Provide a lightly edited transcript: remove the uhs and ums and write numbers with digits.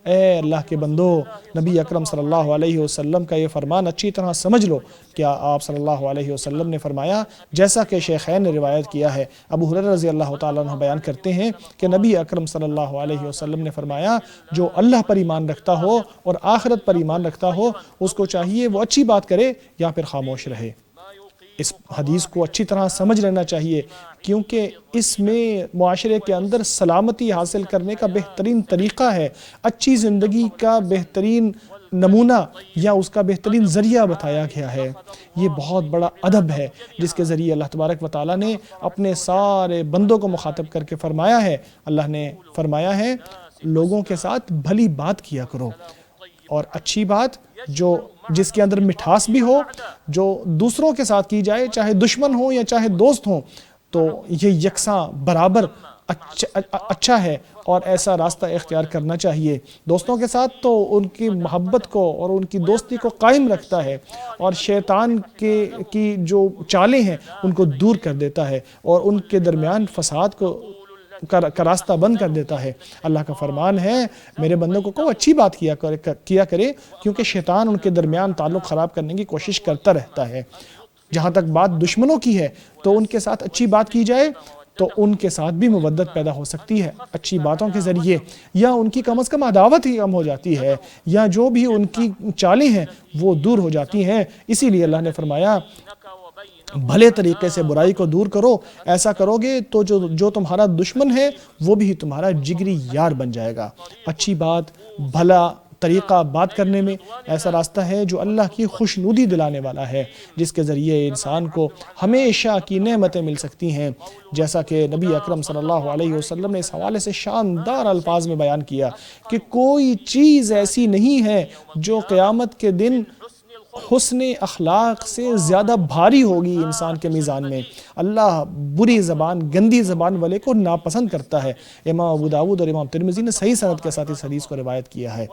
اے اللہ کے بندو، نبی اکرم صلی اللہ علیہ وسلم کا یہ فرمان اچھی طرح سمجھ لو۔ کیا آپ صلی اللہ علیہ وسلم نے فرمایا، جیسا کہ شیخین نے روایت کیا ہے، ابو ہریرہ رضی اللہ تعالیٰ عنہ بیان کرتے ہیں کہ نبی اکرم صلی اللہ علیہ وسلم نے فرمایا، جو اللہ پر ایمان رکھتا ہو اور آخرت پر ایمان رکھتا ہو، اس کو چاہیے وہ اچھی بات کرے یا پھر خاموش رہے۔ اس حدیث کو اچھی طرح سمجھ لینا چاہیے، کیونکہ اس میں معاشرے کے اندر سلامتی حاصل کرنے کا بہترین طریقہ ہے، اچھی زندگی کا بہترین نمونہ یا اس کا بہترین ذریعہ بتایا گیا ہے۔ یہ بہت بڑا ادب ہے جس کے ذریعے اللہ تبارک و تعالیٰ نے اپنے سارے بندوں کو مخاطب کر کے فرمایا ہے۔ اللہ نے فرمایا ہے، لوگوں کے ساتھ بھلی بات کیا کرو، اور اچھی بات جس کے اندر مٹھاس بھی ہو، جو دوسروں کے ساتھ کی جائے، چاہے دشمن ہو یا چاہے دوست ہوں، تو یہ یکساں برابر اچھا ہے، اور ایسا راستہ اختیار کرنا چاہیے۔ دوستوں کے ساتھ تو ان کی محبت کو اور ان کی دوستی کو قائم رکھتا ہے، اور شیطان کی جو چالیں ہیں ان کو دور کر دیتا ہے، اور ان کے درمیان فساد کا راستہ بند کر دیتا ہے۔ اللہ کا فرمان ہے، میرے بندوں کو کہو اچھی بات کیا کرے، کیونکہ شیطان ان کے درمیان تعلق خراب کرنے کی کوشش کرتا رہتا ہے۔ جہاں تک بات دشمنوں کی ہے تو ان کے ساتھ اچھی بات کی جائے تو ان کے ساتھ بھی مودت پیدا ہو سکتی ہے اچھی باتوں کے ذریعے، یا ان کی کم از کم عداوت ہی کم ہو جاتی ہے، یا جو بھی ان کی چالیں ہیں وہ دور ہو جاتی ہیں۔ اسی لیے اللہ نے فرمایا، بھلے طریقے سے برائی کو دور کرو، ایسا کرو گے تو جو تمہارا دشمن ہے وہ بھی تمہارا جگری یار بن جائے گا۔ اچھی بات، بھلا طریقہ بات کرنے میں ایسا راستہ ہے جو اللہ کی خوشنودی دلانے والا ہے، جس کے ذریعے انسان کو ہمیشہ کی نعمتیں مل سکتی ہیں، جیسا کہ نبی اکرم صلی اللہ علیہ وسلم نے اس حوالے سے شاندار الفاظ میں بیان کیا کہ کوئی چیز ایسی نہیں ہے جو قیامت کے دن حسن اخلاق سے زیادہ بھاری ہوگی انسان کے میزان میں۔ اللہ بری زبان، گندی زبان والے کو ناپسند کرتا ہے۔ امام ابو داؤد اور امام ترمذی نے صحیح سند کے ساتھ اس حدیث کو روایت کیا ہے۔